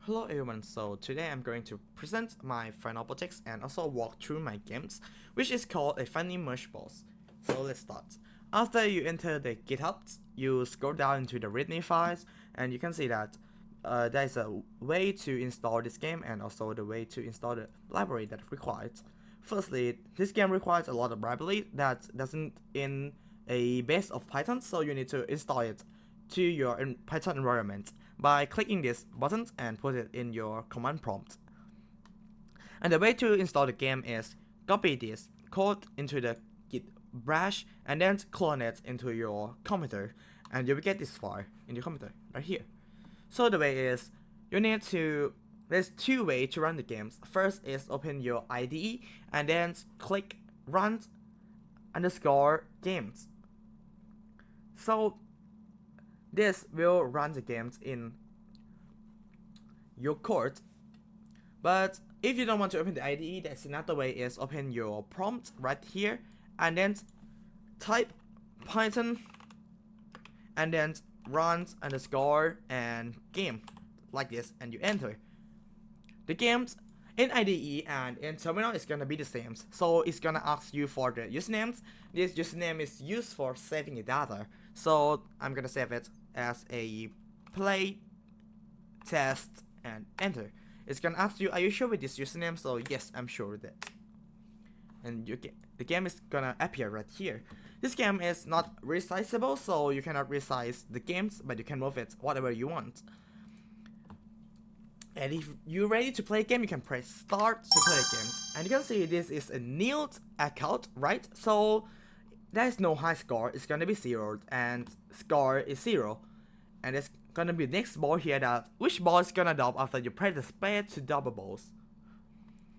Hello everyone, so today I'm going to present my final projects and also walk through my games, which is called a Funny Merge Balls. So let's start. After you enter the GitHub, you scroll down into the README files and you can see that there's a way to install this game and also the way to install the library that required. Firstly, this game requires a lot of library that doesn't in a base of Python, so you need to install it to your Python environment by clicking this button and put it in your command prompt. And the way to install the game is copy this code into the git bash and then clone it into your computer, and you will get this file in your computer right here. So the way is you need to there's two ways to run the games. First is open your IDE and then click run underscore games. So this will run the games in your code. But if you don't want to open the IDE, there's another way is open your prompt right here and then type Python and then runs underscore and game like this, and you enter. The games in IDE and in terminal is gonna be the same, so it's gonna ask you for the usernames. This username is used for saving the data, so I'm gonna save it as a play test and enter. It's gonna ask you, are you sure with this username? So yes, I'm sure with it. And the game is gonna appear right here. This game is not resizable, so you cannot resize the games, but you can move it whatever you want. And if you're ready to play a game, you can press start to play a game. And you can see this is a nilled account, right? So there's no high score, it's gonna be zeroed, and score is 0. And it's gonna be the next ball here that which ball is gonna double after you press the space to double balls.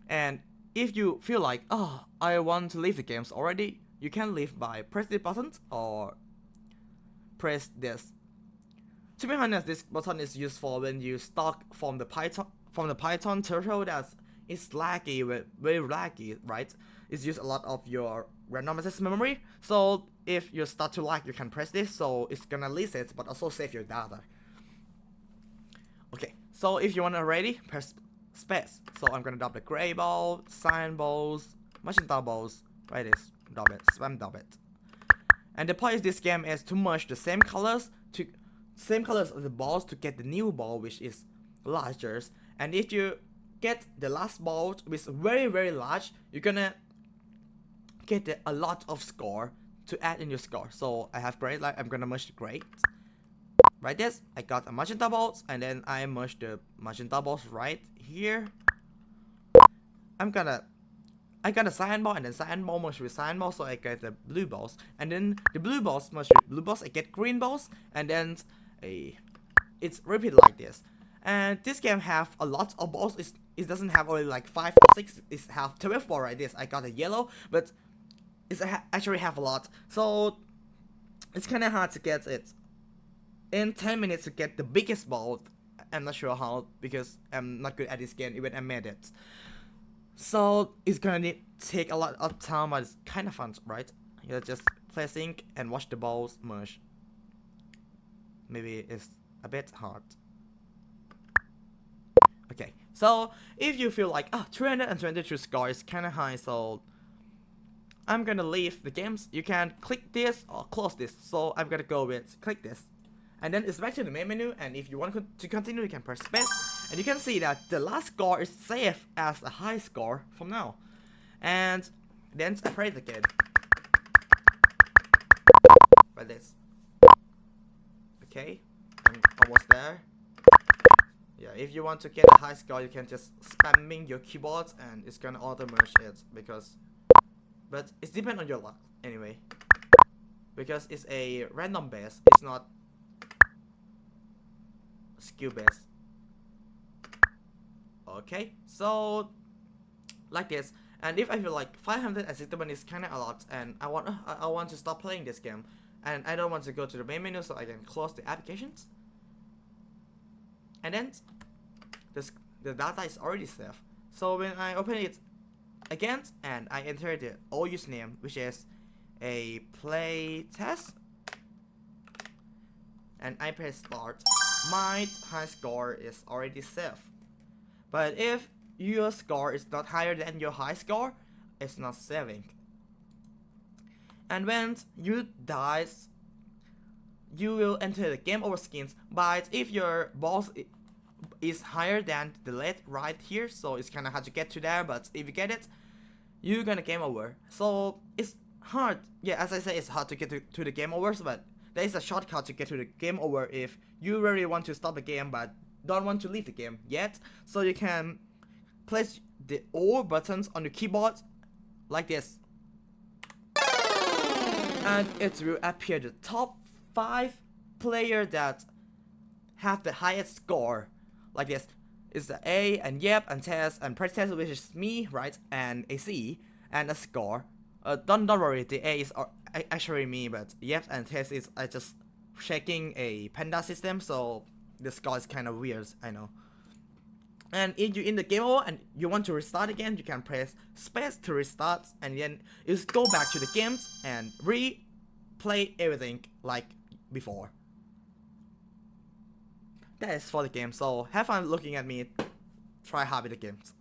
And if you feel like, oh, I want to leave the games already, you can leave by press this button or press this. To be honest, this button is useful when you start from the Python turtle that is laggy, very laggy, right? It's used a lot of your random access memory. So if you start to lag, you can press this, so it's gonna list it, but also save your data. Okay, so if you want already, press space. So I'm gonna double the gray ball, cyan balls, magenta balls, right? This double it, spam double it. And the point of this game is to merge the same colors of the balls to get the new ball, which is larger. And if you get the last ball which is very large, you're gonna get a lot of score to add in your score. So I have gray, like I'm gonna merge the gray. Right this, I got a magenta balls, and then I merge the magenta balls right here. I got a cyan ball, and then cyan ball merge with cyan ball, so I get the blue balls. And then the blue balls merge with blue balls, I get green balls, and then it's repeat like this. And this game have a lot of balls. It doesn't have only like 5 or 6, it have 12 balls like this. I got a yellow, but it's actually have a lot. So it's kinda hard to get it. In 10 minutes to get the biggest ball. I'm not sure how, because I'm not good at this game, even I made it. So it's gonna take a lot of time, but it's kind of fun, right? You just play sync and watch the balls merge. Maybe it's a bit hard. Okay, so if you feel like 322 score is kind of high, so I'm gonna leave the games. You can click this or close this. So I'm gonna go with click this. And then it's back to the main menu, and if you want to continue, you can press space. And you can see that the last score is saved as a high score from now. And then I play it again. Like this. Okay, I'm almost there. Yeah, if you want to get a high score, you can just spamming your keyboard, and it's gonna auto merge it but it depends on your luck anyway. Because it's a random base, it's not skill based. Okay, so like this. And if I feel like 561 is kind of a lot, and I want to stop playing this game, and I don't want to go to the main menu, so I can close the applications. And then the data is already saved. So when I open it again and I enter the old username, which is a play test, and I press start, my high score is already safe. But if your score is not higher than your high score, it's not saving. And when you dies, you will enter the game over skins. But if your boss is higher than the lead right here, so it's kind of hard to get to there, but if you get it, you're gonna game over. So it's hard. Yeah, as I say, it's hard to get to the game overs, but there is a shortcut to get to the game over if you really want to stop the game but don't want to leave the game yet. So you can place the O buttons on the keyboard like this, and it will appear the top 5 players that have the highest score like this. It's the A and Yep and Tess and Pretest, which is me, right, and a C and a score. Don't worry, the A is actually me, but Yep and Tess is just checking a panda system, so the score is kind of weird, I know. And if you're in the game over and you want to restart again, you can press space to restart, and then you just go back to the games and replay everything like before. That is for the game, so have fun looking at me try hard with the games.